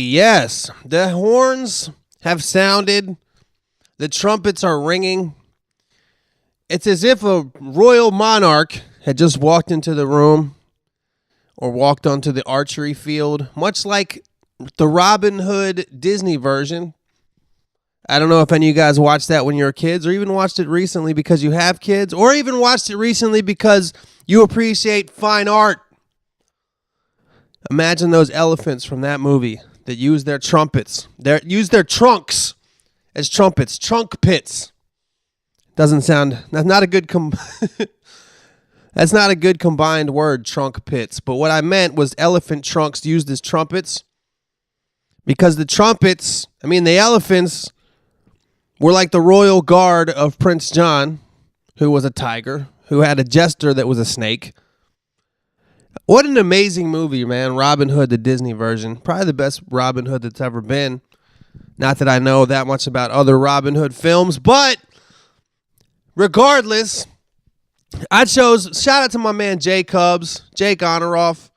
yes. The horns have sounded. The trumpets are ringing. It's as if a royal monarch had just walked into the room or walked onto the archery field, much like the Robin Hood Disney version. I don't know if any of you guys watched that when you were kids or even watched it recently because you have kids or even watched it recently because you appreciate fine art. Imagine those elephants from that movie that use their trumpets. Use their trunks as trumpets. Trunk pits. Doesn't sound... That's not a good... That's not a good combined word, trunk pits. But what I meant was elephant trunks used as trumpets. Because the trumpets... the elephants were like the royal guard of Prince John, who was a tiger, who had a jester that was a snake. What an amazing movie, man. Robin Hood, the Disney version. Probably the best Robin Hood that's ever been. Not that I know that much about other Robin Hood films, but regardless, I chose, shout out to my man Jake Honoroff,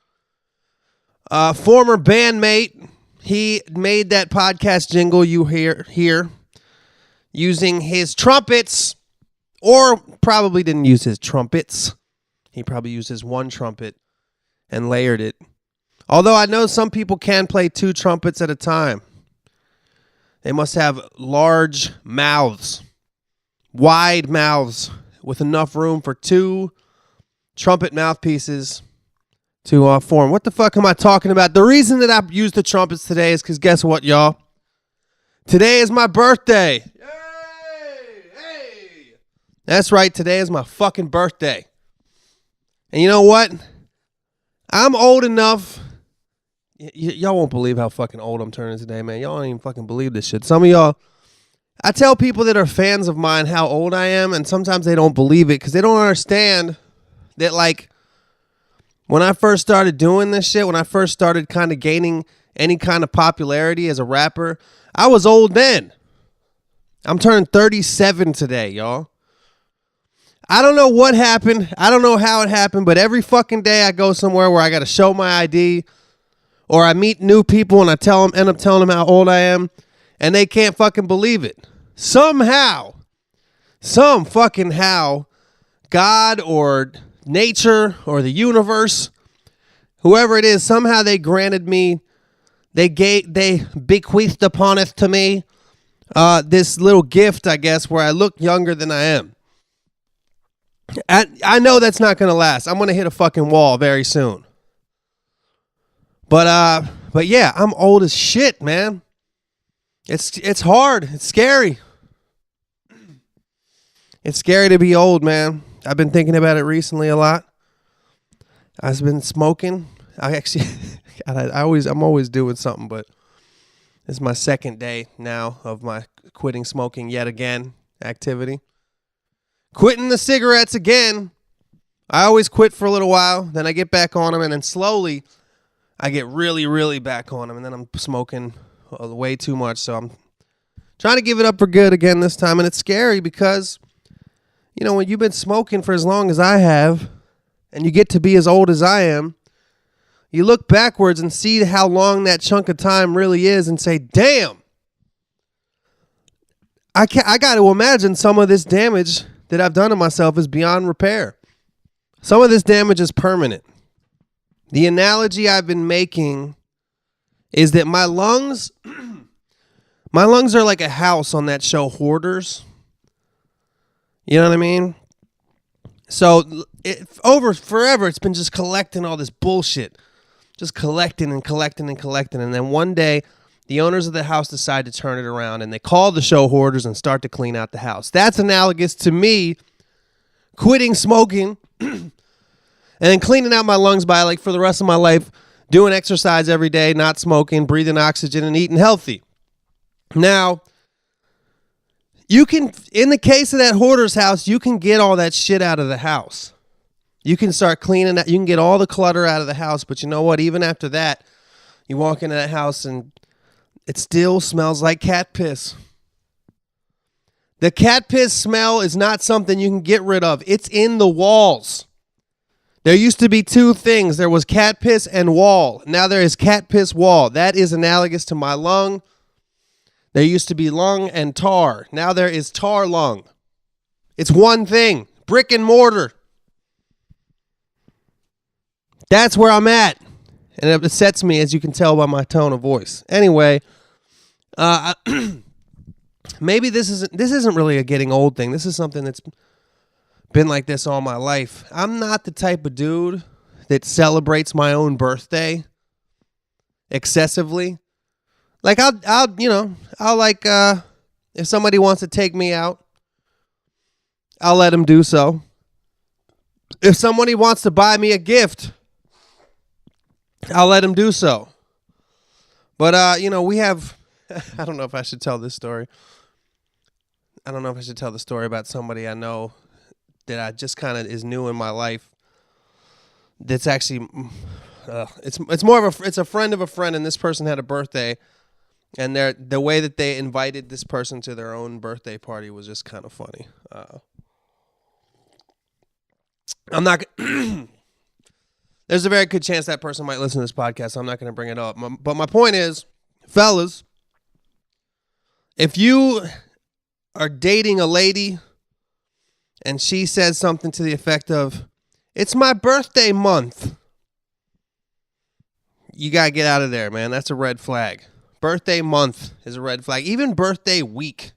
former bandmate. He made that podcast jingle you hear here using his trumpets, or probably didn't use his trumpets. He probably used his one trumpet and layered it. Although I know some people can play two trumpets at a time. They must have large mouths, wide mouths, with enough room for two trumpet mouthpieces to form. What the fuck am I talking about? The reason that I used the trumpets today is because guess what, y'all? Today is my birthday. Hey! That's right, today is my fucking birthday. And you know what? I'm old enough. Y'all won't believe how fucking old I'm turning today, man. Y'all don't even fucking believe this shit. Some of y'all, I tell people that are fans of mine how old I am, and sometimes they don't believe it because they don't understand that, like, when I first started doing this shit, when I first started kind of gaining any kind of popularity as a rapper, I was old then. I'm turning 37 today, y'all. I don't know what happened. I don't know how it happened, but every fucking day I go somewhere where I got to show my ID or I meet new people and end up telling them how old I am, and they can't fucking believe it. Somehow, some fucking how, God or nature or the universe, whoever it is, somehow they granted me, they bequeathed upon it to me this little gift, I guess, where I look younger than I am. I know that's not going to last. I'm going to hit a fucking wall very soon. But yeah, I'm old as shit, man. It's hard. It's scary. It's scary to be old, man. I've been thinking about it recently a lot. I've been smoking. I'm always doing something, but this is my second day now of my quitting smoking yet again activity. Quitting the cigarettes again. I always quit for a little while, then I get back on them, and then slowly I get really, really back on them, and then I'm smoking way too much, so I'm trying to give it up for good again this time, and it's scary because, you know, when you've been smoking for as long as I have, and you get to be as old as I am, you look backwards and see how long that chunk of time really is and say, damn, I got to imagine some of this damage that I've done to myself is beyond repair. Some of this damage is permanent. The analogy I've been making is that my lungs are like a house on that show Hoarders. You know what I mean? So over forever, it's been just collecting all this bullshit. Just collecting and collecting and collecting. And then one day, the owners of the house decide to turn it around, and they call the show Hoarders and start to clean out the house. That's analogous to me quitting smoking and then cleaning out my lungs by, like, for the rest of my life, doing exercise every day, not smoking, breathing oxygen, and eating healthy. Now, you can, in the case of that Hoarder's house, you can get all that shit out of the house. You can start cleaning that. You can get all the clutter out of the house, but you know what? Even after that, you walk into that house and it still smells like cat piss. The cat piss smell is not something you can get rid of. It's in the walls. There used to be two things. There was cat piss and wall. Now there is cat piss wall. That is analogous to my lung. There used to be lung and tar. Now there is tar lung. It's one thing. Brick and mortar. That's where I'm at. And it upsets me, as you can tell by my tone of voice. Anyway, maybe this isn't really a getting old thing. This is something that's been like this all my life. I'm not the type of dude that celebrates my own birthday excessively. Like I'll like if somebody wants to take me out, I'll let them do so. If somebody wants to buy me a gift, I'll let him do so. But we have I don't know if I should tell this story. I don't know if I should tell the story about somebody I know that I just kind of is new in my life. That's actually it's more of it's a friend of a friend, and this person had a birthday, and the way that they invited this person to their own birthday party was just kind of funny. I'm not. There's a very good chance that person might listen to this podcast, so I'm not going to bring it up. But my point is, fellas, if you are dating a lady and she says something to the effect of, "It's my birthday month," you got to get out of there, man. That's a red flag. Birthday month is a red flag. Even birthday week.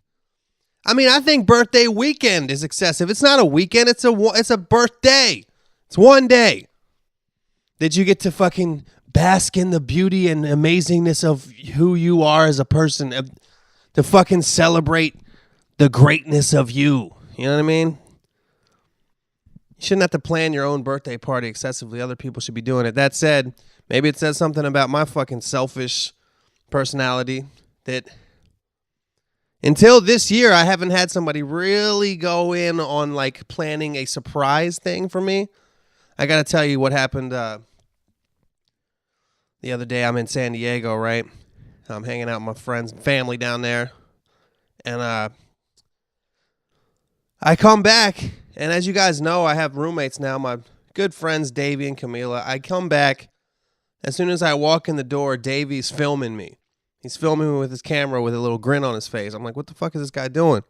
I mean, I think birthday weekend is excessive. It's not a weekend. It's a birthday. It's one day. Did you get to fucking bask in the beauty and amazingness of who you are as a person? To fucking celebrate the greatness of you. You know what I mean? You shouldn't have to plan your own birthday party excessively. Other people should be doing it. That said, maybe it says something about my fucking selfish personality that until this year, I haven't had somebody really go in on like planning a surprise thing for me. I got to tell you what happened the other day. I'm in San Diego, right? I'm hanging out with my friends and family down there. And I come back, and as you guys know, I have roommates now, my good friends Davey and Camila. I come back. As soon as I walk in the door, Davey's filming me. He's filming me with his camera with a little grin on his face. I'm like, what the fuck is this guy doing?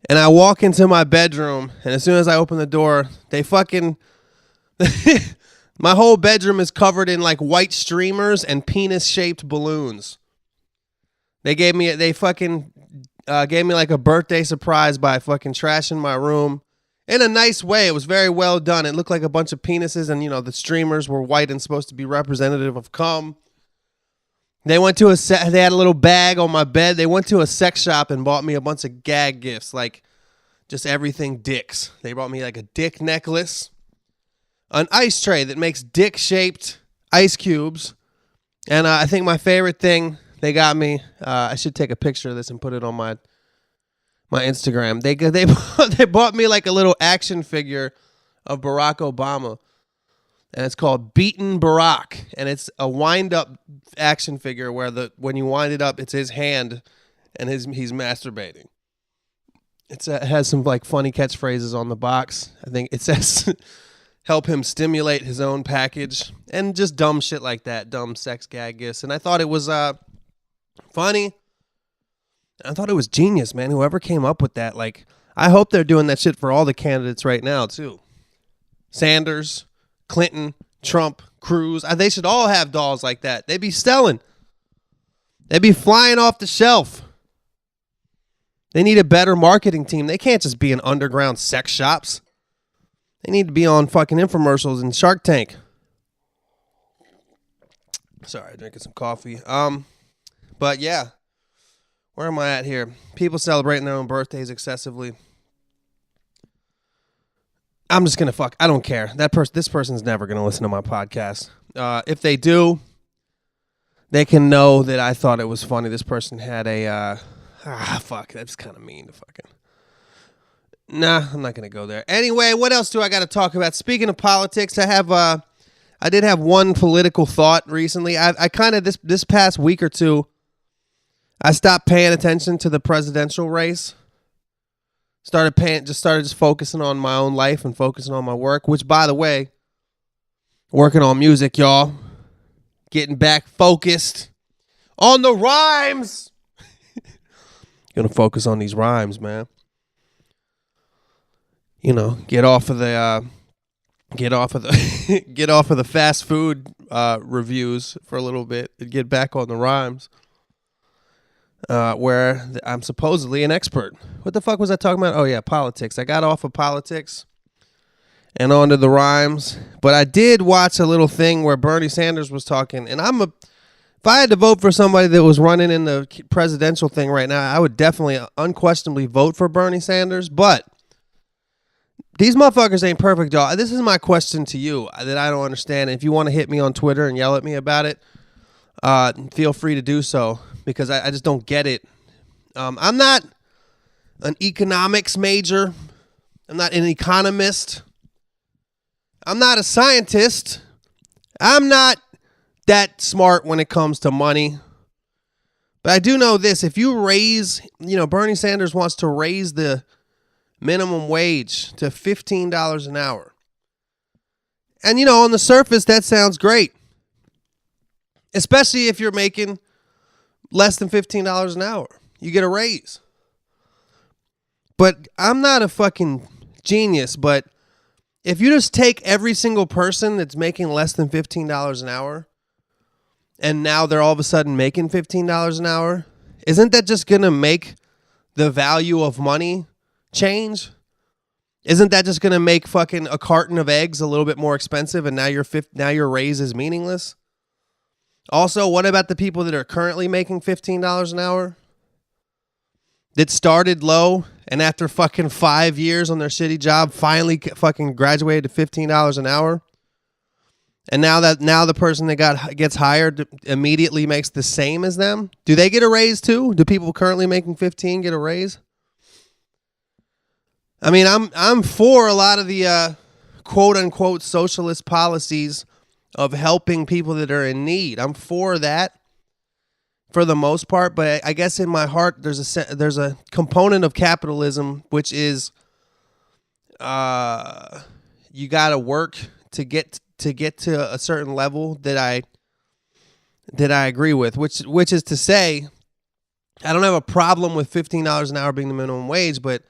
And I walk into my bedroom, and as soon as I open the door, they fucking... my whole bedroom is covered in like white streamers and penis-shaped balloons. They fucking gave me like a birthday surprise by fucking trashing my room in a nice way. It was very well done. It looked like a bunch of penises, and the streamers were white and supposed to be representative of cum. They had a little bag on my bed. They went to a sex shop and bought me a bunch of gag gifts, like just everything dicks. They brought me like a dick necklace, an ice tray that makes dick-shaped ice cubes, and I think my favorite thing they got me, I should take a picture of this and put it on my Instagram. They bought me like a little action figure of Barack Obama. And it's called Beaten Barack, and it's a wind-up action figure where when you wind it up, it's his hand, and he's masturbating. It has some like funny catchphrases on the box. I think it says, "Help him stimulate his own package," and just dumb shit like that, dumb sex gag gifts. And I thought it was funny. I thought it was genius, man. Whoever came up with that, like, I hope they're doing that shit for all the candidates right now too. Sanders, Clinton, Trump, Cruz. They should all have dolls like that. They'd be selling. They'd be flying off the shelf. They need a better marketing team. They can't just be in underground sex shops. They need to be on fucking infomercials and Shark Tank. Sorry, drinking some coffee. But yeah. Where am I at here? People celebrating their own birthdays excessively. I'm just gonna I don't care. This person's never gonna listen to my podcast. If they do, they can know that I thought it was funny. This person had a fuck. That's kind of mean to fucking. Nah, I'm not gonna go there. Anyway, what else do I got to talk about? Speaking of politics, I did have one political thought recently. I kind of this past week or two, I stopped paying attention to the presidential race. Started focusing on my own life and focusing on my work, which, by the way, Working on music, y'all. Getting back focused on the rhymes. Gonna focus on these rhymes, man. You know, get off of the get off of the fast food reviews for a little bit and get back on the rhymes. Where I'm supposedly an expert. What the fuck was I talking about? Oh yeah, politics. I got off of politics and onto the rhymes. But I did watch a little thing where Bernie Sanders was talking, and if I had to vote for somebody that was running in the presidential thing right now, I would definitely, unquestionably vote for Bernie Sanders. But these motherfuckers ain't perfect, y'all. This is my question to you that I don't understand. If you want to hit me on Twitter and yell at me about it, feel free to do so, because I just don't get it. I'm not an economics major. I'm not an economist. I'm not a scientist. I'm not that smart when it comes to money. But I do know this. If you raise, Bernie Sanders wants to raise the minimum wage to $15 an hour. And, on the surface, that sounds great. Especially if you're making less than $15 an hour. You get a raise. But I'm not a fucking genius, but if you just take every single person that's making less than $15 an hour, and now they're all of a sudden making $15 an hour, isn't that just going to make the value of money change? Isn't that just going to make fucking a carton of eggs a little bit more expensive, and now your raise is meaningless? Also, what about the people that are currently making $15 an hour? That started low and after fucking 5 years on their shitty job finally fucking graduated to $15 an hour? And now the person that gets hired immediately makes the same as them? Do they get a raise too? Do people currently making 15 get a raise? I mean, I'm for a lot of the quote unquote socialist policies of helping people that are in need. I'm for that for the most part, but I guess in my heart there's a component of capitalism which is you got to work to get to a certain level that I agree with, which is to say, I don't have a problem with $15 an hour being the minimum wage, but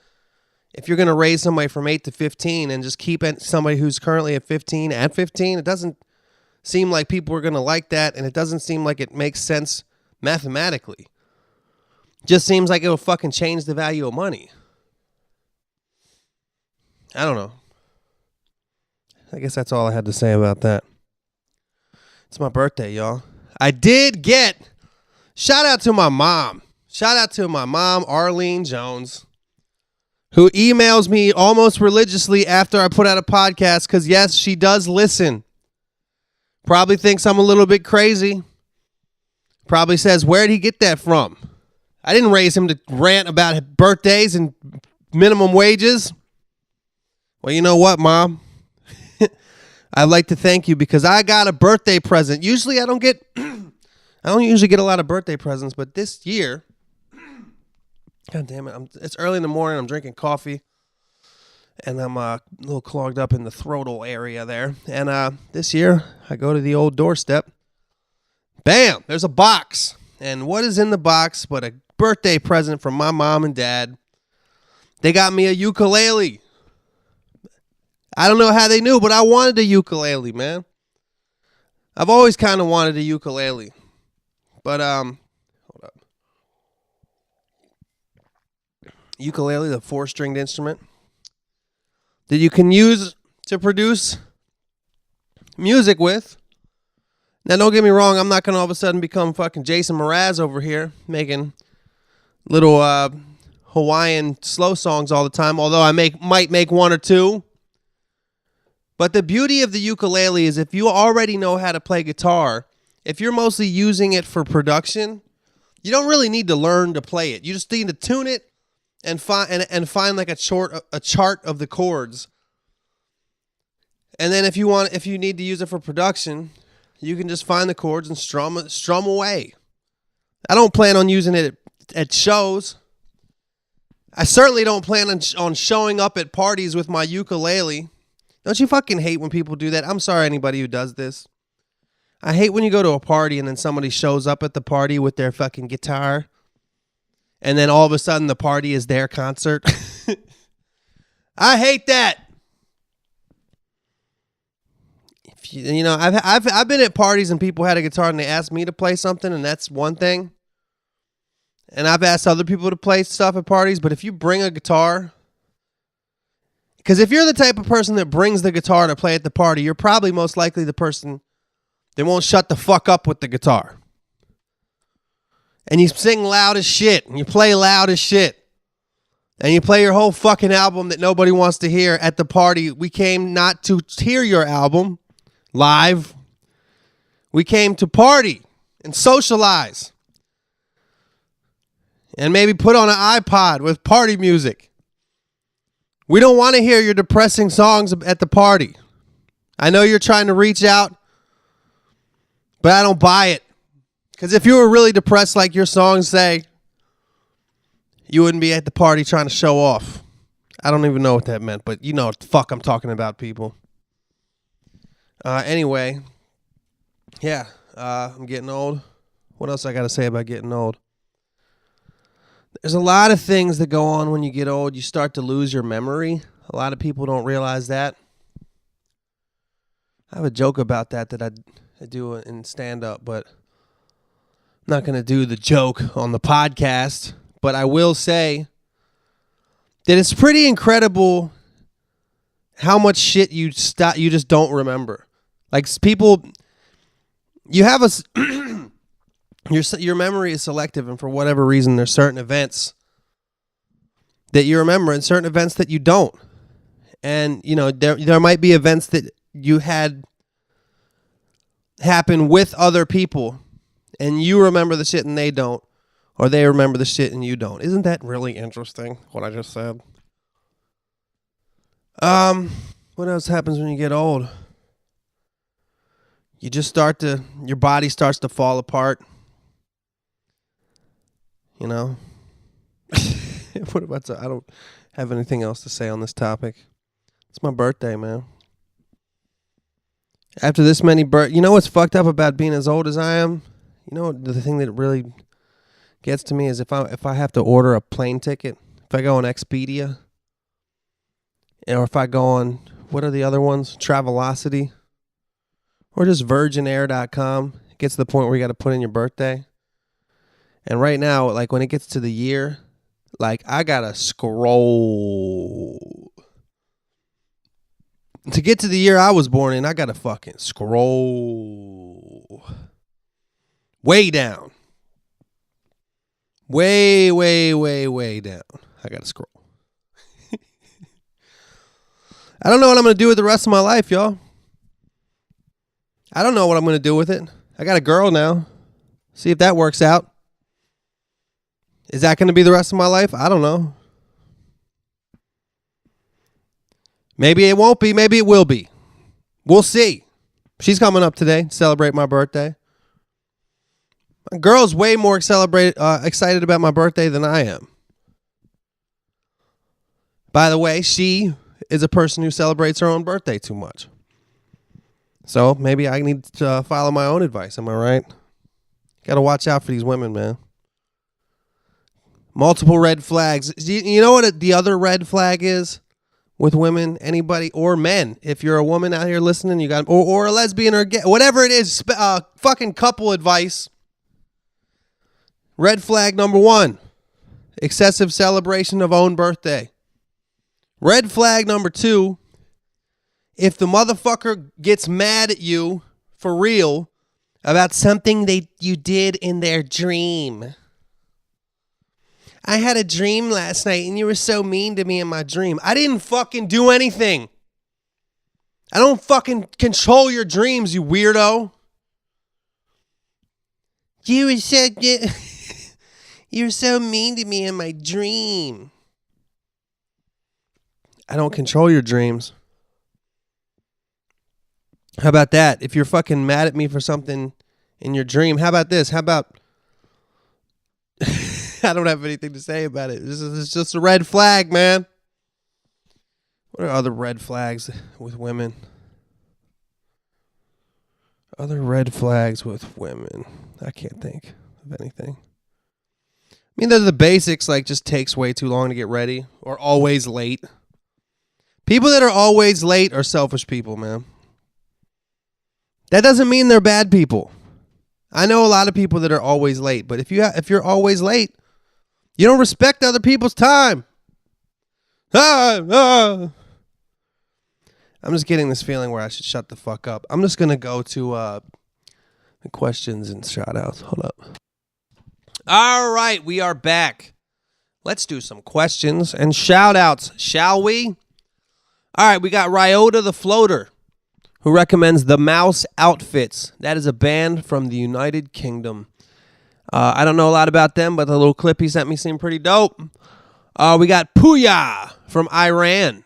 if you're going to raise somebody from 8 to 15 and just keep somebody who's currently at 15 at 15, it doesn't seem like people are going to like that, and it doesn't seem like it makes sense mathematically. Just seems like it will fucking change the value of money. I don't know. I guess that's all I had to say about that. It's my birthday, y'all. I did get shout out to my mom. Shout out to my mom, Arlene Jones, who emails me almost religiously after I put out a podcast, because yes, she does listen. Probably thinks I'm a little bit crazy. Probably says, where'd he get that from? I didn't raise him to rant about birthdays and minimum wages. Well, you know what, Mom? I'd like to thank you because I got a birthday present. Usually I don't usually get a lot of birthday presents, but this year, God damn it, it's early in the morning, I'm drinking coffee, and I'm a little clogged up in the throatal area there. And this year, I go to the old doorstep. Bam! There's a box. And what is in the box but a birthday present from my mom and dad? They got me a ukulele. I don't know how they knew, but I wanted a ukulele, man. I've always kind of wanted a ukulele. But, hold up. Ukulele, the 4-stringed instrument that you can use to produce music with. Now, don't get me wrong. I'm not going to all of a sudden become fucking Jason Mraz over here making little Hawaiian slow songs all the time, although I might make one or two. But the beauty of the ukulele is if you already know how to play guitar, if you're mostly using it for production, you don't really need to learn to play it. You just need to tune it and find like a chart of the chords. And then if you need to use it for production, you can just find the chords and strum away. I don't plan on using it at shows. I certainly don't plan on showing up at parties with my ukulele. Don't you fucking hate when people do that? I'm sorry, anybody who does this. I hate when you go to a party and then somebody shows up at the party with their fucking guitar, and then all of a sudden the party is their concert. I hate that. If you know, I've been at parties and people had a guitar and they asked me to play something, and that's one thing. And I've asked other people to play stuff at parties, but if you bring a guitar, because if you're the type of person that brings the guitar to play at the party, you're probably most likely the person that won't shut the fuck up with the guitar. And you sing loud as shit, and you play loud as shit. And you play your whole fucking album that nobody wants to hear at the party. We came not to hear your album live. We came to party and socialize. And maybe put on an iPod with party music. We don't want to hear your depressing songs at the party. I know you're trying to reach out, but I don't buy it. Because if you were really depressed like your songs say, you wouldn't be at the party trying to show off. I don't even know what that meant, but you know what the fuck I'm talking about, people. Anyway, yeah, I'm getting old. What else I got to say about getting old? There's a lot of things that go on when you get old. You start to lose your memory. A lot of people don't realize that. I have a joke about that I do in stand-up, but I'm not going to do the joke on the podcast. But I will say that it's pretty incredible how much shit you just don't remember. Like people, you have your memory is selective, and for whatever reason, there's certain events that you remember and certain events that you don't. And you know there might be events that you had happen with other people, and you remember the shit and they don't, or they remember the shit and you don't. Isn't that really interesting? What I just said. What else happens when you get old? You just your body starts to fall apart. You know? What about I don't have anything else to say on this topic. It's my birthday, man. After this many you know what's fucked up about being as old as I am? You know the thing that really gets to me is if I have to order a plane ticket, if I go on Expedia, or if I go on, what are the other ones? Travelocity, or just virginair.com. It gets to the point where you got to put in your birthday. And right now, like when it gets to the year, like I got to scroll. To get to the year I was born in, I got to fucking scroll way down. Way, way, way, way down. I got to scroll. I don't know what I'm going to do with the rest of my life, y'all. I don't know what I'm going to do with it. I got a girl now. See if that works out. Is that going to be the rest of my life? I don't know. Maybe it won't be. Maybe it will be. We'll see. She's coming up today to celebrate my birthday. My girl's way more excited about my birthday than I am. By the way, she is a person who celebrates her own birthday too much. So maybe I need to follow my own advice. Am I right? Got to watch out for these women, man. Multiple red flags. You know what the other red flag is with women, anybody, or men? If you're a woman out here listening, you got or a lesbian or gay, whatever it is, fucking couple advice. Red flag number 1, excessive celebration of own birthday. Red flag number 2, if the motherfucker gets mad at you for real about something you did in their dream. I had a dream last night and you were so mean to me in my dream. I didn't fucking do anything. I don't fucking control your dreams, you weirdo. You were so good. You were so mean to me in my dream. I don't control your dreams. How about that? If you're fucking mad at me for something in your dream, how about this? How about... I don't have anything to say about it. This is just a red flag, man. What are other red flags with women? Other red flags with women. I can't think of anything. I mean, they're the basics, like just takes way too long to get ready or always late. People that are always late are selfish people, man. That doesn't mean they're bad people. I know a lot of people that are always late, but if you're always late, you don't respect other people's time. I'm just getting this feeling where I should shut the fuck up. I'm just going to go to the questions and shout outs. Hold up. All right, we are back. Let's do some questions and shout outs, shall we? All right, we got Ryota the Floater, who recommends the Mouse Outfits. That is a band from the United Kingdom. I don't know a lot about them, but the little clip he sent me seemed pretty dope. We got Puya from Iran.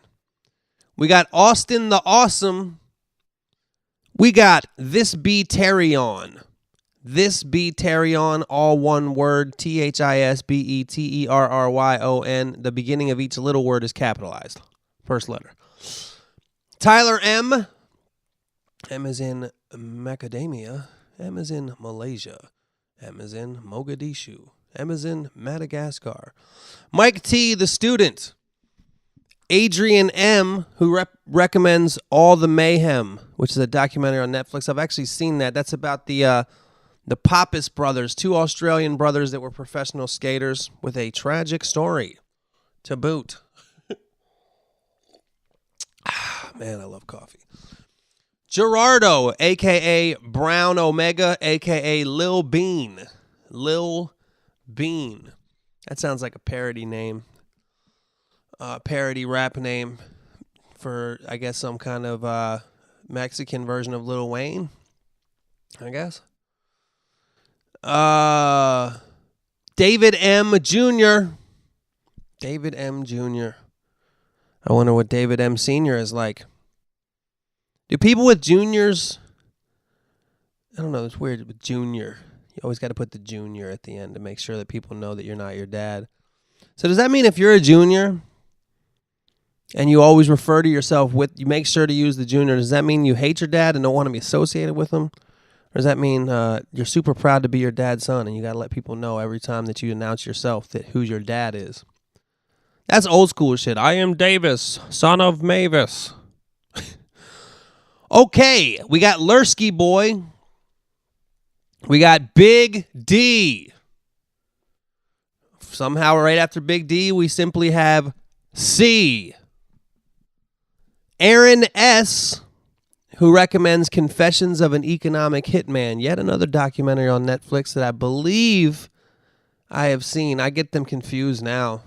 We got Austin the Awesome. We got This Be Terrion. This Be Terrion, all one word, ThisBeterryon. The beginning of each little word is capitalized. First letter. Tyler M. M is in Macadamia. M is in Malaysia. M is in Mogadishu. M is in Madagascar. Mike T, the student. Adrian M, who recommends All the Mayhem, which is a documentary on Netflix. I've actually seen that. That's about the Pappas brothers, two Australian brothers that were professional skaters with a tragic story to boot. Man, I love coffee. Gerardo, a.k.a. Brown Omega, a.k.a. Lil Bean. Lil Bean. That sounds like a parody name. Parody rap name for, I guess, some kind of Mexican version of Lil Wayne, I guess. David M. Jr. David M. Jr. I wonder what David M. Sr. is like. Do people with juniors... I don't know, it's weird with junior. You always got to put the junior at the end to make sure that people know that you're not your dad. So does that mean if you're a junior and you always refer to yourself with, you make sure to use the junior, does that mean you hate your dad and don't want to be associated with him? Or does that mean you're super proud to be your dad's son and you got to let people know every time that you announce yourself that who your dad is? That's old school shit. I am Davis, son of Mavis. Okay, we got Lursky Boy. We got Big D. Somehow right after Big D, we simply have C. Aaron S., who recommends Confessions of an Economic Hitman, yet another documentary on Netflix that I believe I have seen. I get them confused now.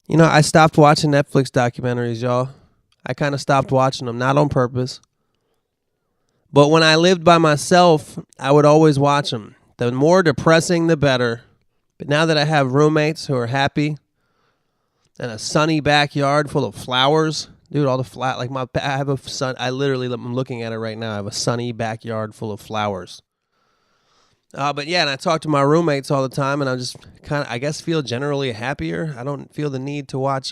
You know, I stopped watching Netflix documentaries, y'all. I kind of stopped watching them, not on purpose. But when I lived by myself, I would always watch them. The more depressing, the better. But now that I have roommates who are happy and a sunny backyard full of flowers, dude, all the I have a sun. I'm looking at it right now. I have a sunny backyard full of flowers. But yeah, and I talk to my roommates all the time, and I just kind of, I guess, feel generally happier. I don't feel the need to watch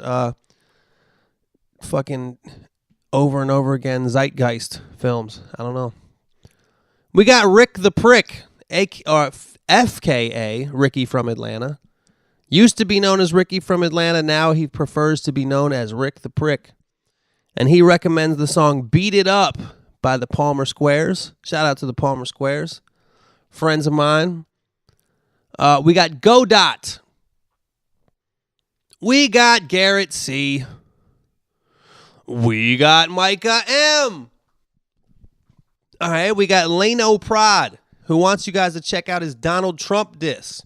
fucking over and over again Zeitgeist films. I don't know. We got Rick the Prick, FKA, Ricky from Atlanta. Used to be known as Ricky from Atlanta. Now he prefers to be known as Rick the Prick. And he recommends the song Beat It Up by the Palmer Squares. Shout out to the Palmer Squares. Friends of mine. We got Godot. We got Garrett C. We got Micah M. All right, we got Lano Prod, who wants you guys to check out his Donald Trump diss.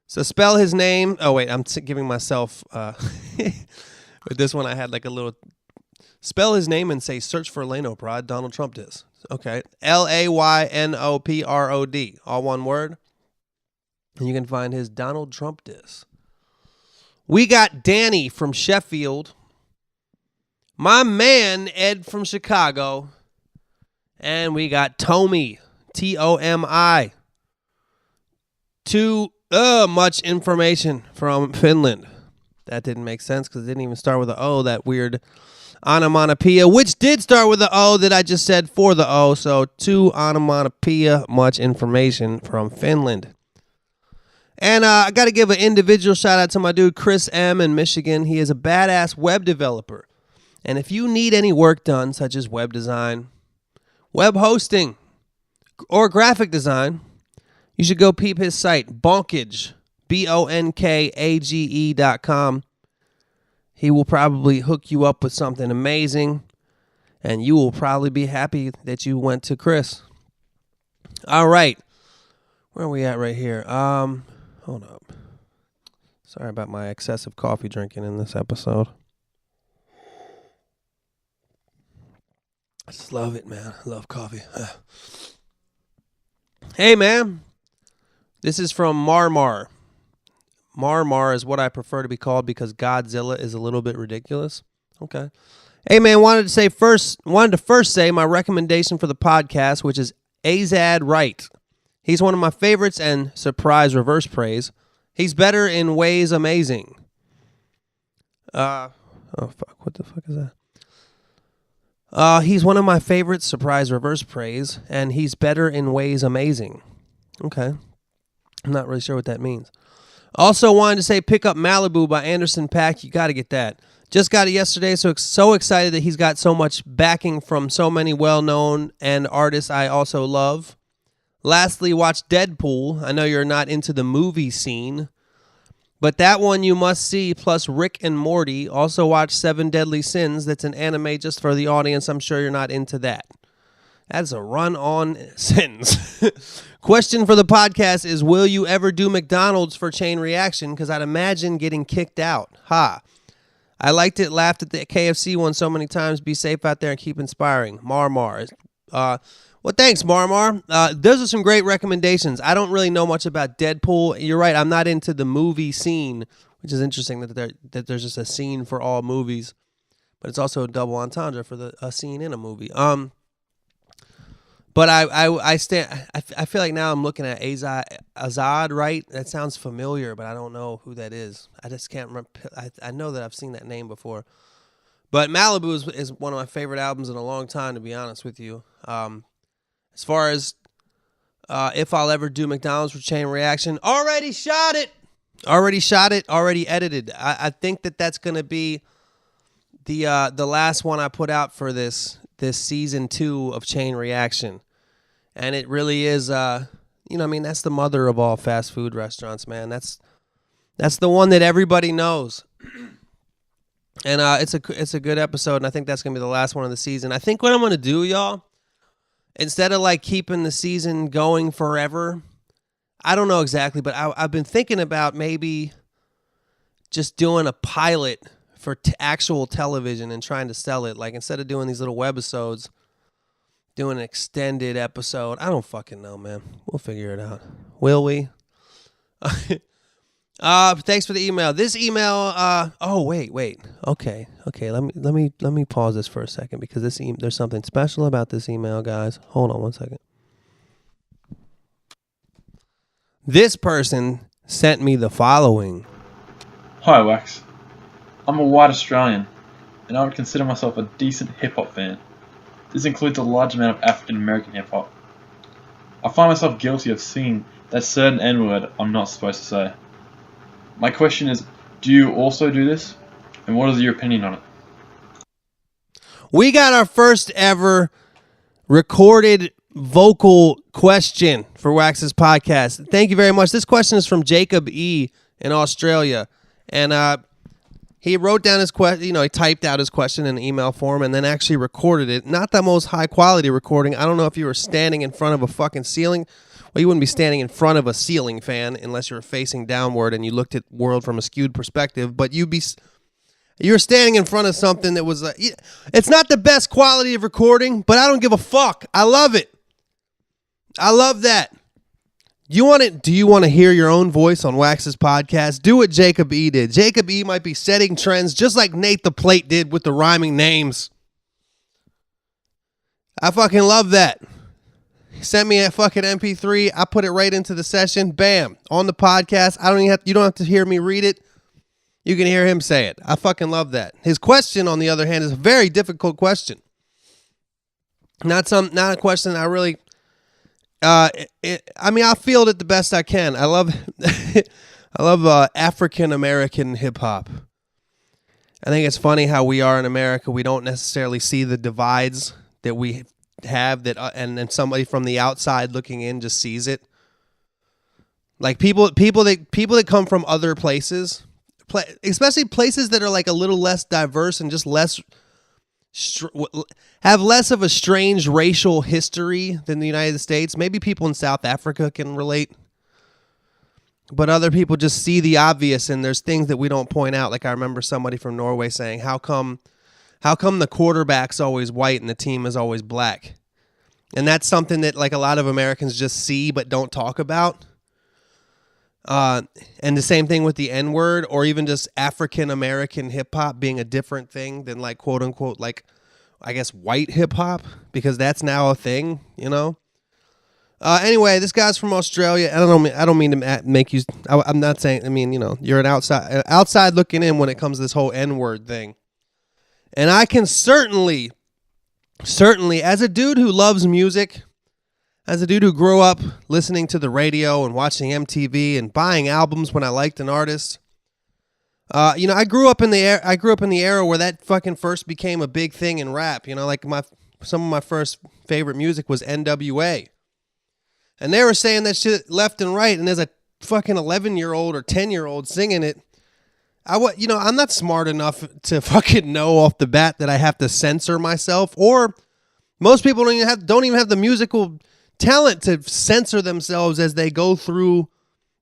So spell his name. Oh, wait, I'm giving myself... with this one, I had like a little... Spell his name and say, search for Lano Prod, Donald Trump diss. Okay. L-A-Y-N-O-P-R-O-D. All one word. And you can find his Donald Trump diss. We got Danny from Sheffield. My man, Ed from Chicago. And we got Tomi, T-O-M-I. Too much information from Finland. That didn't make sense because it didn't even start with an O, that weird onomatopoeia, which did start with the O that I just said for the O. So, to onomatopoeia, much information from Finland. And I got to give an individual shout out to my dude Chris M. in Michigan. He is a badass web developer. And if you need any work done, such as web design, web hosting, or graphic design, you should go peep his site, Bonkage, BONKAGE.com. He will probably hook you up with something amazing, and you will probably be happy that you went to Chris. All right. Where are we at right here? Hold up. Sorry about my excessive coffee drinking in this episode. I just love it, man. I love coffee. Hey, man. This is from Marmar. Marmar is what I prefer to be called because Godzilla is a little bit ridiculous. Okay. Hey, man, wanted to first say my recommendation for the podcast, which is Azad Wright. He's one of my favorites, and surprise reverse praise, he's better in ways amazing. Oh, fuck. What the fuck is that? He's one of my favorites, surprise reverse praise, and he's better in ways amazing. Okay. I'm not really sure what that means. Also wanted to say pick up Malibu by Anderson .Paak. You got to get that. Just got it yesterday, so excited that he's got so much backing from so many well-known and artists I also love. Lastly, watch Deadpool. I know you're not into the movie scene, but that one you must see, plus Rick and Morty. Also watch Seven Deadly Sins. That's an anime just for the audience. I'm sure you're not into that. That's a run-on sentence. Question for the podcast is, will you ever do McDonald's for Chain Reaction? Because I'd imagine getting kicked out. Ha. I liked it, laughed at the KFC one so many times. Be safe out there and keep inspiring. Marmar. Well, thanks, Marmar. Those are some great recommendations. I don't really know much about Deadpool. You're right. I'm not into the movie scene, which is interesting that there's just a scene for all movies, but it's also a double entendre for a scene in a movie. But I feel like now I'm looking at Azad, right? That sounds familiar, but I don't know who that is. I just can't remember. I know that I've seen that name before. But Malibu is one of my favorite albums in a long time, to be honest with you. As far as if I'll ever do McDonald's for Chain Reaction, already shot it, already edited. I think that's going to be the last one I put out for this season 2 of Chain Reaction. And it really is, that's the mother of all fast food restaurants, man. That's the one that everybody knows. And it's a good episode, and I think that's going to be the last one of the season. I think what I'm going to do, y'all, instead of like keeping the season going forever, I don't know exactly, but I've been thinking about maybe just doing a pilot for actual television and trying to sell it. Like instead of doing these little webisodes, doing an extended episode. I don't fucking know, man. We'll figure it out. Will we? Thanks for the email. This email. Wait. Okay. Let me pause this for a second because there's something special about this email, guys. Hold on one second. This person sent me the following. Hi, Wax. I'm a white Australian, and I would consider myself a decent hip-hop fan. This includes a large amount of African-American hip-hop. I find myself guilty of singing that certain N-word I'm not supposed to say. My question is, do you also do this? And what is your opinion on it? We got our first ever recorded vocal question for Wax's podcast. Thank you very much. This question is from Jacob E. in Australia. And he wrote down his question, he typed out his question in email form and then actually recorded it. Not the most high quality recording. I don't know if you were standing in front of a fucking ceiling. Well, you wouldn't be standing in front of a ceiling fan unless you were facing downward and you looked at the world from a skewed perspective. But you're standing in front of something that was, it's not the best quality of recording, but I don't give a fuck. I love it. I love that. Do you want to hear your own voice on Wax's podcast? Do what Jacob E. did. Jacob E. might be setting trends just like Nate the Plate did with the rhyming names. I fucking love that. He sent me a fucking MP3. I put it right into the session. Bam. On the podcast. You don't have to hear me read it. You can hear him say it. I fucking love that. His question, on the other hand, is a very difficult question. Not a question I really. I mean, I field it the best I can. I love, I love African American hip hop. I think it's funny how we are in America. We don't necessarily see the divides that we have that, and somebody from the outside looking in just sees it. Like people that come from other places, especially places that are like a little less diverse and just have less of a strange racial history than the United States. Maybe people in South Africa can relate, but other people just see the obvious, and there's things that we don't point out. Like I remember somebody from Norway saying, "How come the quarterback's always white and the team is always black?" And that's something that like a lot of Americans just see but don't talk about. And the same thing with the N-word, or even just African American hip hop being a different thing than like quote unquote like I guess white hip hop, because that's now a thing, you know. Anyway, this guy's from Australia. I don't mean to make you. I'm not saying. I mean, you know, you're an outside looking in when it comes to this whole N-word thing, and I can certainly, as a dude who loves music. As a dude who grew up listening to the radio and watching MTV and buying albums when I liked an artist, you know, I grew up in the era where that fucking first became a big thing in rap. You know, like some of my first favorite music was NWA, and they were saying that shit left and right. And there's a fucking 11-year-old or 10-year-old singing it. You know, I'm not smart enough to fucking know off the bat that I have to censor myself, or most people don't even have the musical talent to censor themselves as they go through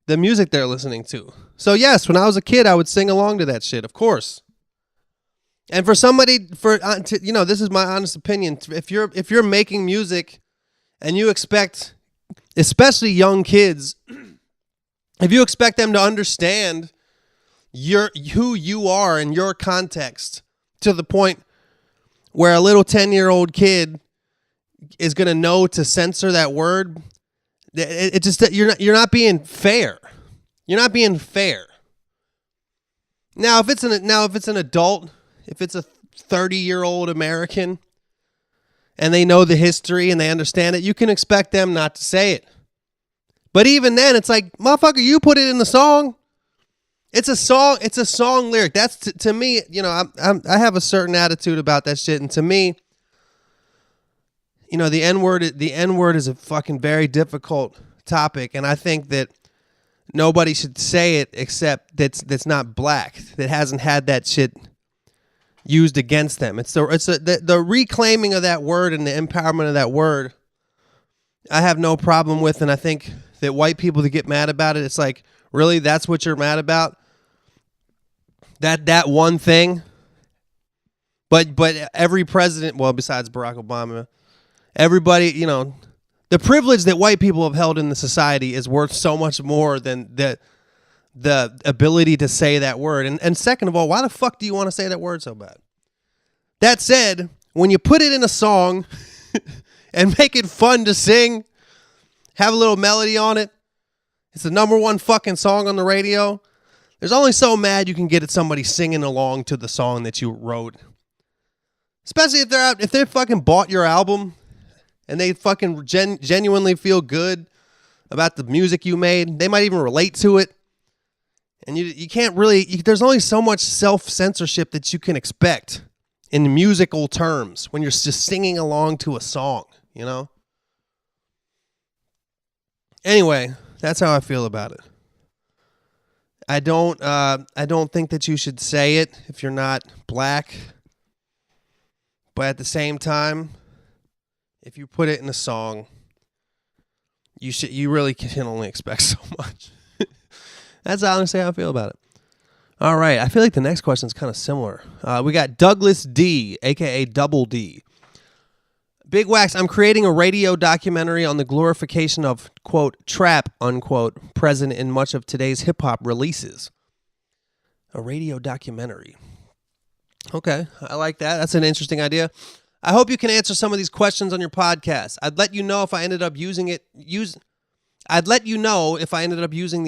the music they're listening to. So yes, when I was a kid, I would sing along to that shit, of course. And for somebody, you know, this is my honest opinion. If you're making music and you expect, especially young kids, if you expect them to understand who you are in your context to the point where a little 10-year-old kid is going to know to censor that word, it just you're not being fair. You're not being fair. Now, if it's an adult, if it's a 30-year-old American and they know the history and they understand it, you can expect them not to say it. But even then, it's like, motherfucker, you put it in the song. It's a song. It's a song lyric. That's to me, you know, I have a certain attitude about that shit, and to me, you know, the N-word is a fucking very difficult topic, and I think that nobody should say it except that's not black, that hasn't had that shit used against them. It's the reclaiming of that word and the empowerment of that word I have no problem with, and I think that white people that get mad about it, it's like, really, that's what you're mad about? That one thing? But every president, well, besides Barack Obama, everybody, you know, the privilege that white people have held in the society is worth so much more than the ability to say that word. And second of all, why the fuck do you want to say that word so bad? That said, when you put it in a song and make it fun to sing, have a little melody on it, it's the number one fucking song on the radio. There's only so mad you can get at somebody singing along to the song that you wrote. Especially if they fucking bought your album and they fucking genuinely feel good about the music you made. They might even relate to it. And you can't really, there's only so much self-censorship that you can expect in musical terms when you're just singing along to a song, you know? Anyway, that's how I feel about it. I don't think that you should say it if you're not black. But at the same time, if you put it in a song, you really can only expect so much. That's honestly how I feel about it. All right, I feel like the next question is kind of similar. We got Douglas D, a.k.a. Double D. Big Wax, I'm creating a radio documentary on the glorification of, quote, trap, unquote, present in much of today's hip-hop releases. A radio documentary. Okay, I like that. That's an interesting idea. I hope you can answer some of these questions on your podcast. I'd let you know if I ended up using the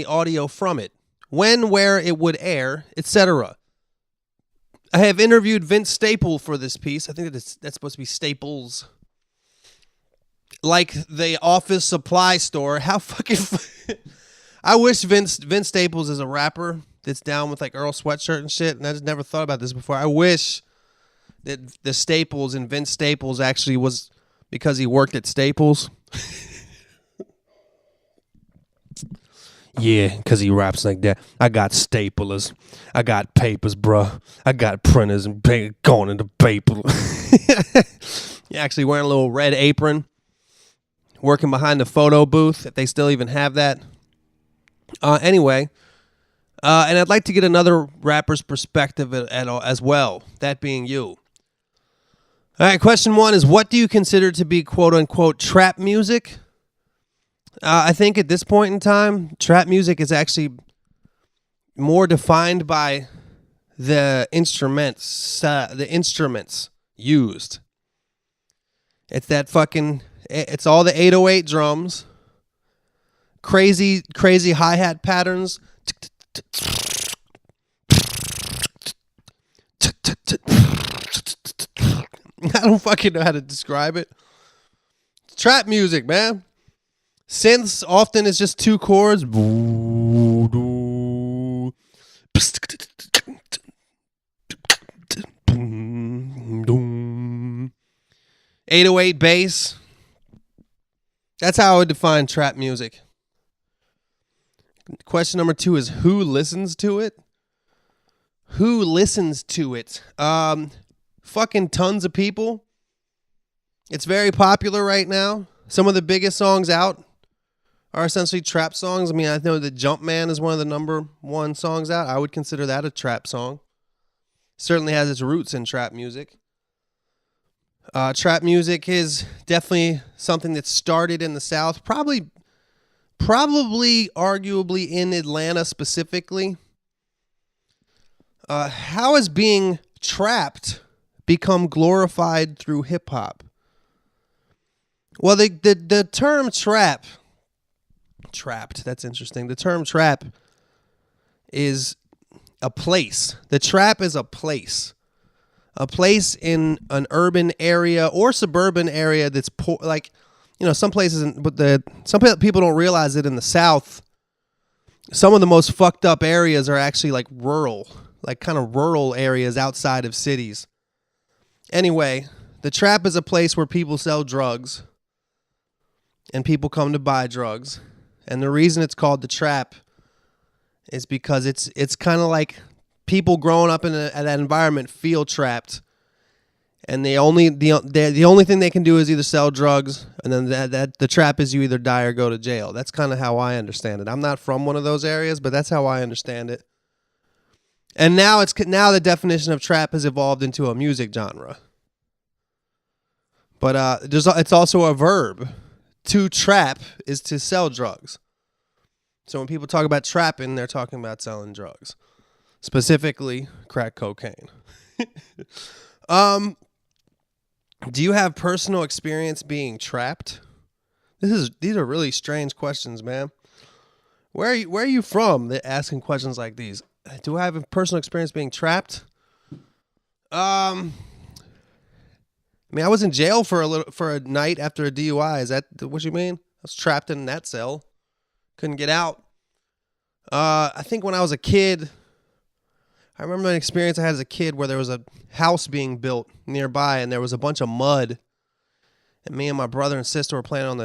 audio from it. when, where it would air, etc. I have interviewed Vince Staple for this piece. I think that's supposed to be Staples. Like the office supply store. How fucking... I wish Vince Staples is a rapper that's down with like Earl Sweatshirt and shit, and I just never thought about this before. I wish that the Staples and Vince Staples actually was because he worked at Staples. Yeah, because he raps like that. I got staplers. I got papers, bruh. I got printers and going into paper. You're actually wearing a little red apron. Working behind the photo booth, if they still even have that. Anyway, and I'd like to get another rapper's perspective as well, that being you. All right, question 1 is, what do you consider to be quote-unquote trap music? I think at this point in time, trap music is actually more defined by the instruments used. It's that fucking... It's all the 808 drums, crazy hi-hat patterns. I don't fucking know how to describe it. It's trap music, man. Synths often is just 2 chords. 808 bass. That's how I would define trap music. Question number 2 is, who listens to it? Who listens to it? Fucking tons of people. It's very popular right now. Some of the biggest songs out are essentially trap songs. I mean, I know that Jumpman is one of the number 1 songs out. I would consider that a trap song. Certainly has its roots in trap music. Trap music is definitely something that started in the South, probably arguably in Atlanta specifically. How has being trapped become glorified through hip hop? Well, the term trapped, that's interesting. The term trap is a place. The trap is a place. A place in an urban area or suburban area that's poor, like, you know, some places, some people don't realize that in the South, some of the most fucked up areas are actually like rural, like kind of rural areas outside of cities. Anyway, the trap is a place where people sell drugs and people come to buy drugs. And the reason it's called the trap is because it's kind of like people growing up in that environment feel trapped, and the only thing they can do is either sell drugs, and then that the trap is you either die or go to jail. That's kind of how I understand it. I'm not from one of those areas, but that's how I understand it. And now the definition of trap has evolved into a music genre. But it's also a verb. To trap is to sell drugs. So when people talk about trapping, they're talking about selling drugs. Specifically, crack cocaine. Do you have personal experience being trapped? These are really strange questions, man. Where are you from that asking questions like these? Do I have a personal experience being trapped? I mean, I was in jail for a night after a DUI. Is that what you mean? I was trapped in that cell. Couldn't get out. I think when I was a kid, I remember an experience I had as a kid where there was a house being built nearby and there was a bunch of mud. And me and my brother and sister were playing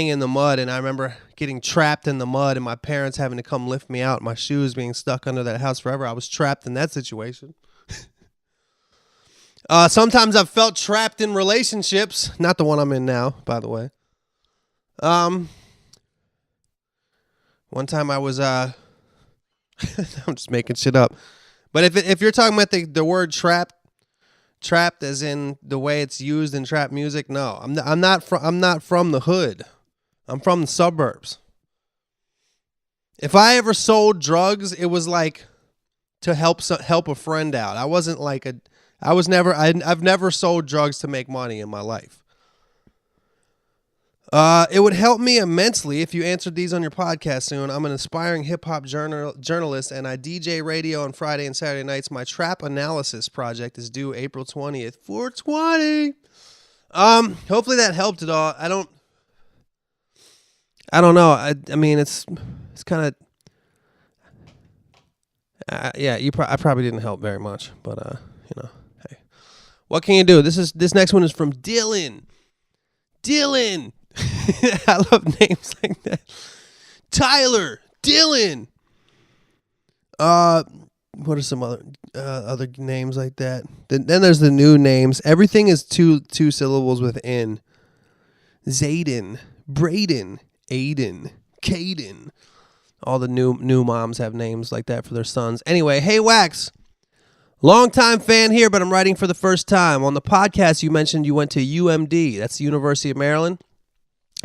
in the mud, and I remember getting trapped in the mud and my parents having to come lift me out, my shoes being stuck under that house forever. I was trapped in that situation. Sometimes I've felt trapped in relationships, not the one I'm in now, by the way. One time I was I'm just making shit up. But if you're talking about the word trapped as in the way it's used in trap music, no. I'm not from the hood. I'm from the suburbs. If I ever sold drugs, it was like to help a friend out. I wasn't like I've never sold drugs to make money in my life. It would help me immensely if you answered these on your podcast soon. I'm an aspiring hip-hop journalist, and I DJ radio on Friday and Saturday nights. My trap analysis project is due April 20th. 420. Hopefully that helped at all. I don't know. I mean, it's kind of... yeah, I probably didn't help very much, but, hey. What can you do? This next one is from Dylan. Dylan! I love names like that. Tyler, Dylan. What are some other names like that? Then there's the new names. Everything is two syllables with N. Zayden, Braden, Aiden, Caden. All the new moms have names like that for their sons. Anyway, hey Wax. Long-time fan here, but I'm writing for the first time. On the podcast, you mentioned you went to UMD. That's the University of Maryland.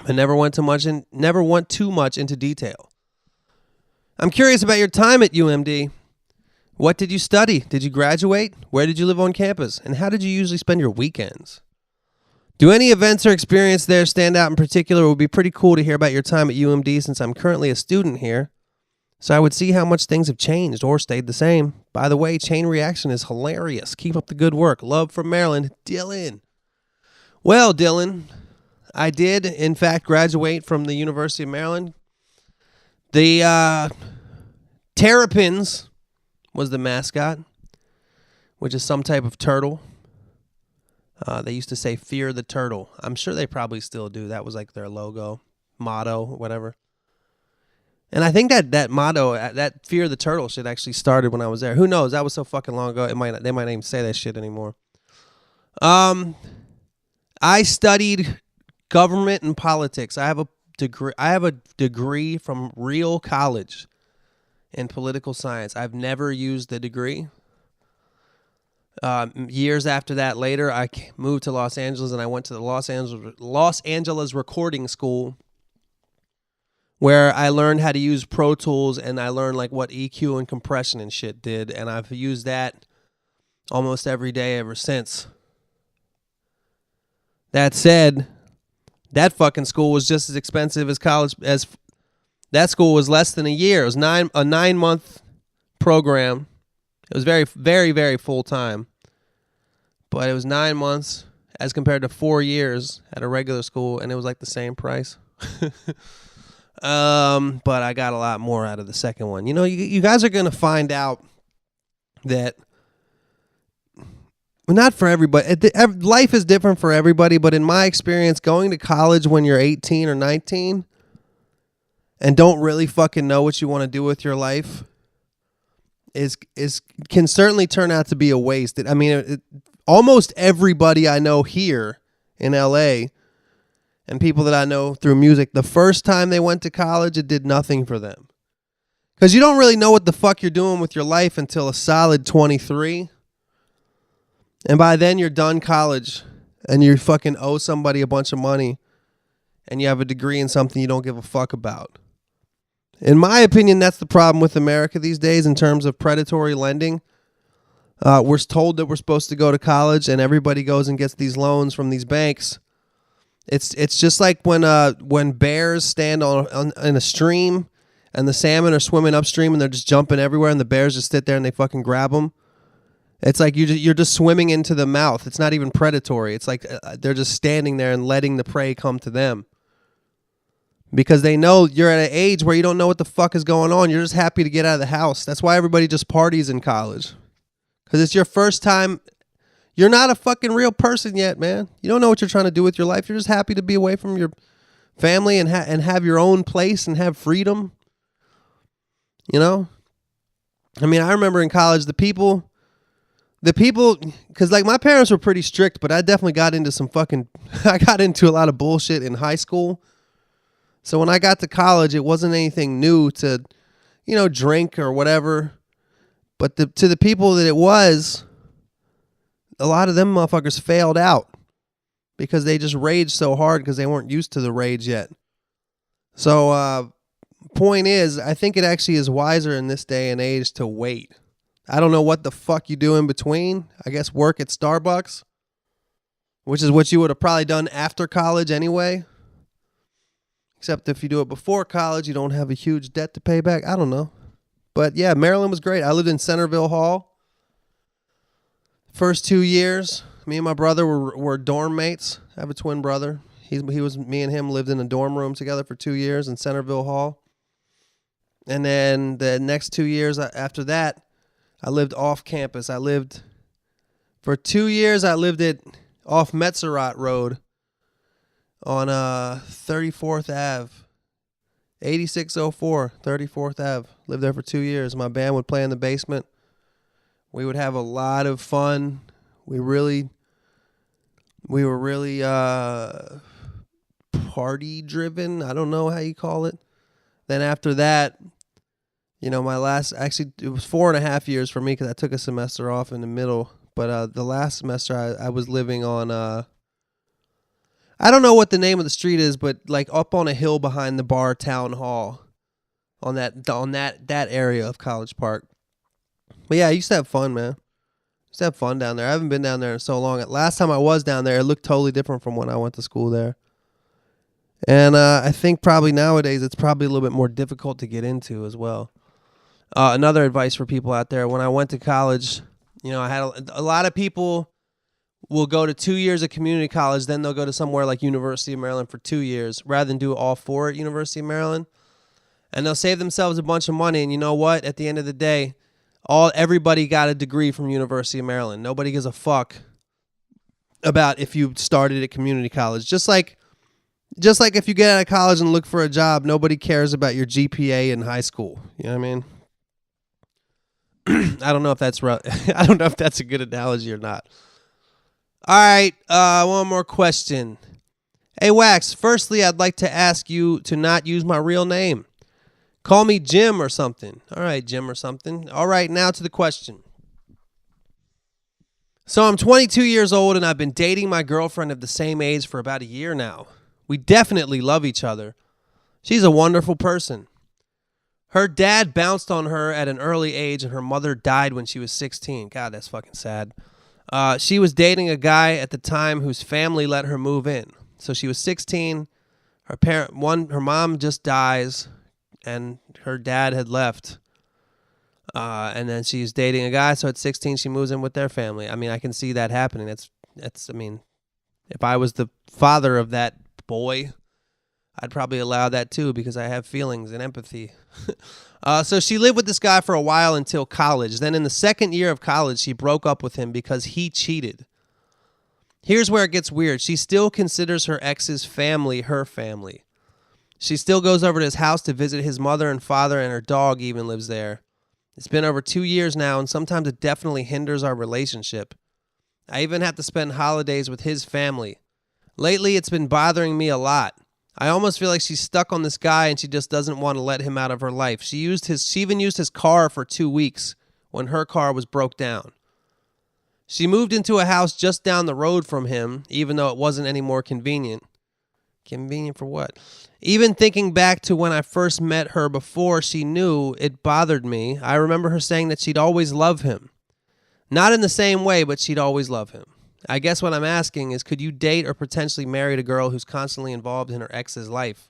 I never went too much into detail. I'm curious about your time at UMD. What did you study? Did you graduate? Where did you live on campus? And how did you usually spend your weekends? Do any events or experience there stand out in particular? It would be pretty cool to hear about your time at UMD since I'm currently a student here. So I would see how much things have changed or stayed the same. By the way, Chain Reaction is hilarious. Keep up the good work. Love from Maryland, Dylan. Well, Dylan, I did, in fact, graduate from the University of Maryland. The Terrapins was the mascot, which is some type of turtle. They used to say, "Fear the turtle." I'm sure they probably still do. That was like their logo, motto, whatever. And I think that motto, that "Fear the turtle" shit actually started when I was there. Who knows? That was so fucking long ago. They might not even say that shit anymore. I studied government and politics. I have a degree from Real College in political science. I've never used the degree. Years after that, later, I moved to Los Angeles and I went to the Los Angeles Recording School, where I learned how to use Pro Tools and I learned like what EQ and compression and shit did, and I've used that almost every day ever since. That said, that fucking school was just as expensive as college. As that school was less than a year. It was a 9-month program. It was very, very, very full time, but it was 9 months as compared to 4 years at a regular school, and it was like the same price. But I got a lot more out of the second one. You know, you guys are gonna find out that. Not for everybody. Life is different for everybody, but in my experience, going to college when you're 18 or 19 and don't really fucking know what you want to do with your life can certainly turn out to be a waste. I mean, almost everybody I know here in LA and people that I know through music, the first time they went to college, it did nothing for them. Because you don't really know what the fuck you're doing with your life until a solid 23. And by then you're done college and you fucking owe somebody a bunch of money and you have a degree in something you don't give a fuck about. In my opinion, that's the problem with America these days in terms of predatory lending. We're told that we're supposed to go to college and everybody goes and gets these loans from these banks. It's just like when bears stand in a stream and the salmon are swimming upstream and they're just jumping everywhere and the bears just sit there and they fucking grab them. It's like you're just swimming into the mouth. It's not even predatory. It's like they're just standing there and letting the prey come to them. Because they know you're at an age where you don't know what the fuck is going on. You're just happy to get out of the house. That's why everybody just parties in college. Because it's your first time. You're not a fucking real person yet, man. You don't know what you're trying to do with your life. You're just happy to be away from your family and have your own place and have freedom. You know? I mean, I remember in college, the people, because like my parents were pretty strict, but I definitely got into I got into a lot of bullshit in high school. So when I got to college, it wasn't anything new to, drink or whatever. But to the people that it was, a lot of them motherfuckers failed out because they just raged so hard because they weren't used to the rage yet. So point is, I think it actually is wiser in this day and age to wait. I don't know what the fuck you do in between. I guess work at Starbucks, which is what you would have probably done after college anyway. Except if you do it before college, you don't have a huge debt to pay back. I don't know. But yeah, Maryland was great. I lived in Centerville Hall. First 2 years, me and my brother were dorm mates. I have a twin brother. Me and him lived in a dorm room together for 2 years in Centerville Hall. And then the next 2 years after that, I lived off campus. For 2 years, I lived off Metzerat Road on 34th Ave. 8604 34th Ave. Lived there for 2 years. My band would play in the basement. We would have a lot of fun. We were really party driven. I don't know how you call it. Then after that, it was 4.5 years for me because I took a semester off in the middle. But the last semester I was living on, I don't know what the name of the street is, but like up on a hill behind the bar town hall on that area of College Park. But yeah, I used to have fun, man. Used to have fun down there. I haven't been down there in so long. Last time I was down there, it looked totally different from when I went to school there. And I think probably nowadays it's probably a little bit more difficult to get into as well. Another advice for people out there, when I went to college, I had a lot of people will go to 2 years of community college, then they'll go to somewhere like University of Maryland for 2 years rather than do all four at University of Maryland. And they'll save themselves a bunch of money. And you know what? At the end of the day, everybody got a degree from University of Maryland. Nobody gives a fuck about if you started at community college. Just like if you get out of college and look for a job, nobody cares about your GPA in high school. You know what I mean? I don't know if that's right. I don't know if that's a good analogy or not. All right, one more question. Hey, Wax, firstly, I'd like to ask you to not use my real name. Call me Jim or something. All right, Jim or something. All right, now to the question. So I'm 22 years old, and I've been dating my girlfriend of the same age for about a year now. We definitely love each other. She's a wonderful person. Her dad bounced on her at an early age, and her mother died when she was 16. God, that's fucking sad. She was dating a guy at the time whose family let her move in. So she was 16. Her mom just dies, and her dad had left. And then she's dating a guy. So at 16, she moves in with their family. I mean, I can see that happening. I mean, if I was the father of that boy, I'd probably allow that too because I have feelings and empathy. So she lived with this guy for a while until college. Then in the second year of college, she broke up with him because he cheated. Here's where it gets weird. She still considers her ex's family her family. She still goes over to his house to visit his mother and father, and her dog even lives there. It's been over 2 years now, and sometimes it definitely hinders our relationship. I even have to spend holidays with his family. Lately, it's been bothering me a lot. I almost feel like she's stuck on this guy and she just doesn't want to let him out of her life. She even used his car for 2 weeks when her car was broke down. She moved into a house just down the road from him, even though it wasn't any more convenient. Convenient for what? Even thinking back to when I first met her before she knew, it bothered me. I remember her saying that she'd always love him. Not in the same way, but she'd always love him. I guess what I'm asking is, could you date or potentially marry a girl who's constantly involved in her ex's life?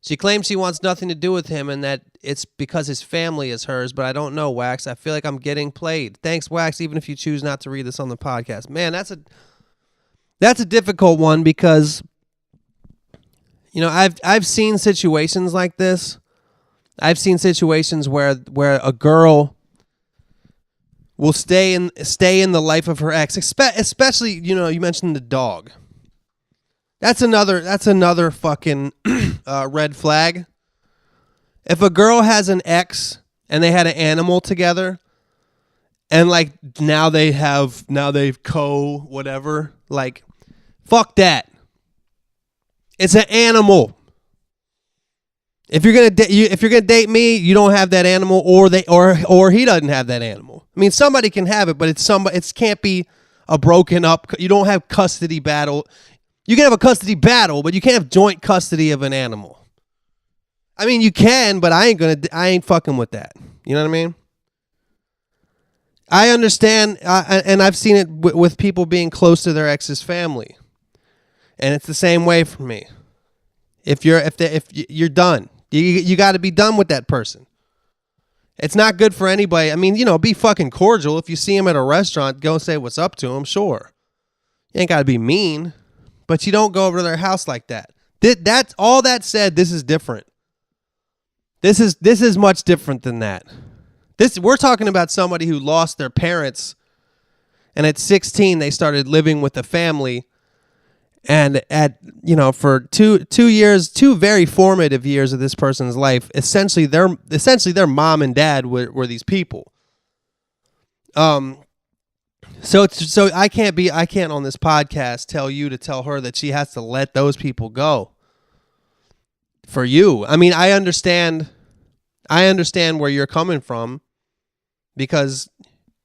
She claims she wants nothing to do with him and that it's because his family is hers, but I don't know, Wax. I feel like I'm getting played. Thanks, Wax, even if you choose not to read this on the podcast. Man, that's a difficult one because, I've seen situations like this. I've seen situations where a girl will stay in the life of her ex, especially, you mentioned the dog. That's another fucking red flag. If a girl has an ex and they had an animal together, and like now they've whatever, like fuck that. It's an animal. If you're gonna date me, you don't have that animal, or he doesn't have that animal. I mean, somebody can have it, but it can't be a broken up. You don't have custody battle. You can have a custody battle, but you can't have joint custody of an animal. I mean, you can, but I ain't fucking with that. You know what I mean? I understand, and I've seen it with people being close to their ex's family, and it's the same way for me. If you're done, you got to be done with that person. It's not good for anybody. I mean, be fucking cordial. If you see him at a restaurant, go say what's up to him. Sure, you ain't got to be mean, but you don't go over to their house like that. That's all that said. This is different. This is much different than that. We're talking about somebody who lost their parents, and at 16 they started living with a family, and for two years, two very formative years of this person's life, essentially their mom and dad were these people. So I can't on this podcast tell her that she has to let those people go. For you, I mean, I understand where you're coming from, because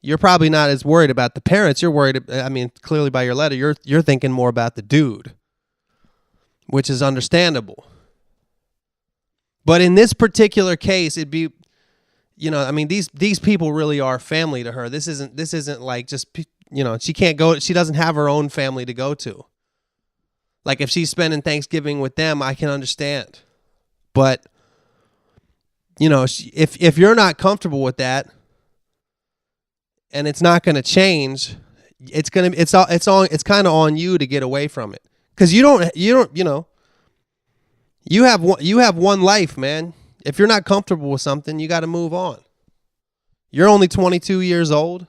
you're probably not as worried about the parents. You're worried. I mean, clearly by your letter, you're thinking more about the dude, which is understandable. But in this particular case, it'd be, I mean, these people really are family to her. This isn't like just, she can't go. She doesn't have her own family to go to. Like if she's spending Thanksgiving with them, I can understand. But, if you're not comfortable with that, and it's not going to change, it's kind of on you to get away from it, because you have one life, man. If you're not comfortable with something, you got to move on. You're only 22 years old.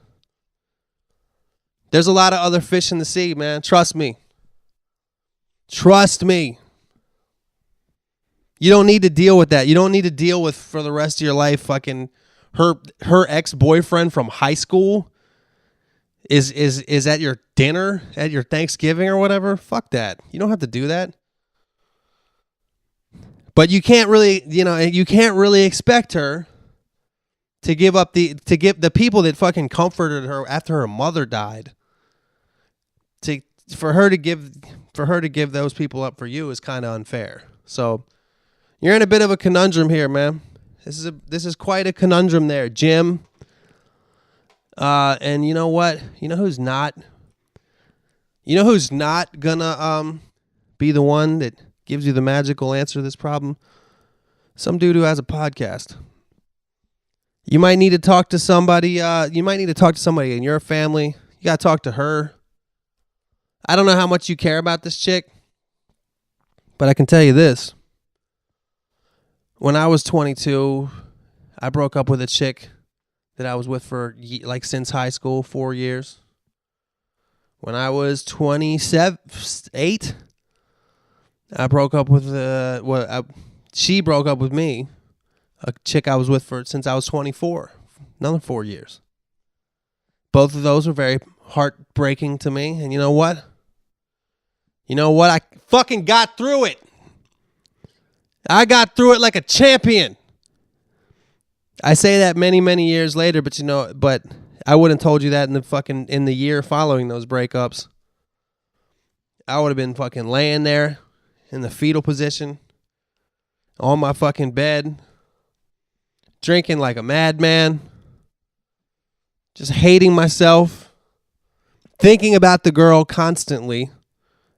There's a lot of other fish in the sea, man. Trust me. You don't need to deal with that. You don't need to deal with, for the rest of your life, fucking her ex-boyfriend from high school is at your dinner, at your Thanksgiving or whatever. Fuck that. You don't have to do that. But you can't really expect her to give the people that fucking comforted her after her mother died. For her to give those people up for you is kind of unfair. So you're in a bit of a conundrum here, man. This is quite a conundrum there, Jim. And you know what? You know who's not gonna be the one that gives you the magical answer to this problem? Some dude who has a podcast. You might need to talk to somebody. You might need to talk to somebody in your family. You gotta talk to her. I don't know how much you care about this chick, but I can tell you this. When I was 22, I broke up with a chick that I was with for since high school, 4 years. When I was 28, I broke up with she broke up with me, a chick I was with since I was 24, another 4 years. Both of those were very heartbreaking to me, and you know what? I fucking got through it. I got through it like a champion. I say that many, many years later, but I wouldn't have told you that in the year following those breakups. I would have been fucking laying there in the fetal position on my fucking bed, drinking like a madman, just hating myself, thinking about the girl constantly,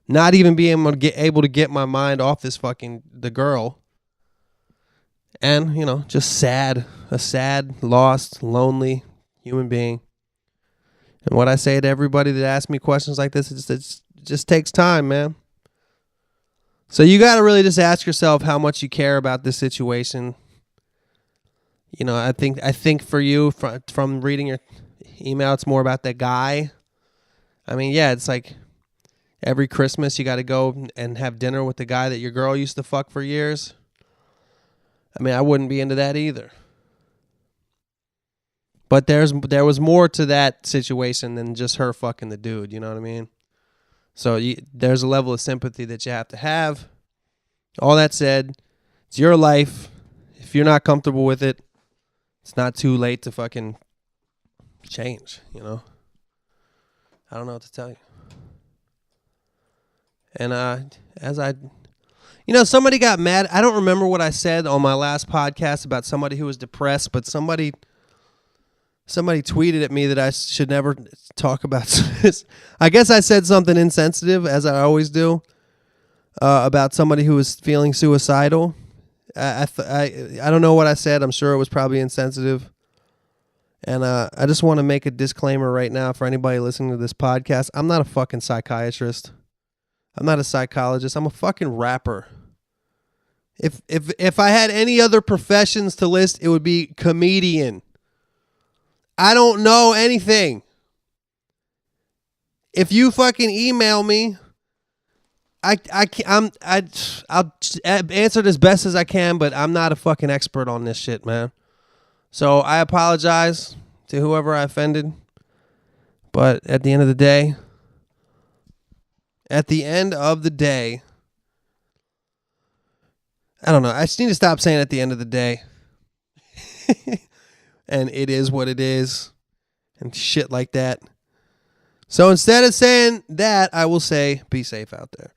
not even being able to get my mind off the girl. And, just a sad, lost, lonely human being. And what I say to everybody that asks me questions like this is it just takes time, man. So you got to really just ask yourself how much you care about this situation. I think for you, from reading your email, it's more about that guy. I mean, yeah, it's like every Christmas you got to go and have dinner with the guy that your girl used to fuck for years. I mean, I wouldn't be into that either. But there was more to that situation than just her fucking the dude, you know what I mean? So there's a level of sympathy that you have to have. All that said, it's your life. If you're not comfortable with it, it's not too late to fucking change, I don't know what to tell you. And somebody got mad. I don't remember what I said on my last podcast about somebody who was depressed, but somebody tweeted at me that I should never talk about this. I guess I said something insensitive, as I always do. about somebody who was feeling suicidal. I don't know what I said. I'm sure it was probably insensitive. And I just want to make a disclaimer right now for anybody listening to this podcast. I'm not a fucking psychiatrist. I'm not a psychologist. I'm a fucking rapper. If I had any other professions to list, it would be comedian. I don't know anything. If you fucking email me, I'll answer it as best as I can, but I'm not a fucking expert on this shit, man. So I apologize to whoever I offended. But at the end of the day, I don't know. I just need to stop saying at the end of the day. And it is what it is. And shit like that. So instead of saying that, I will say, be safe out there.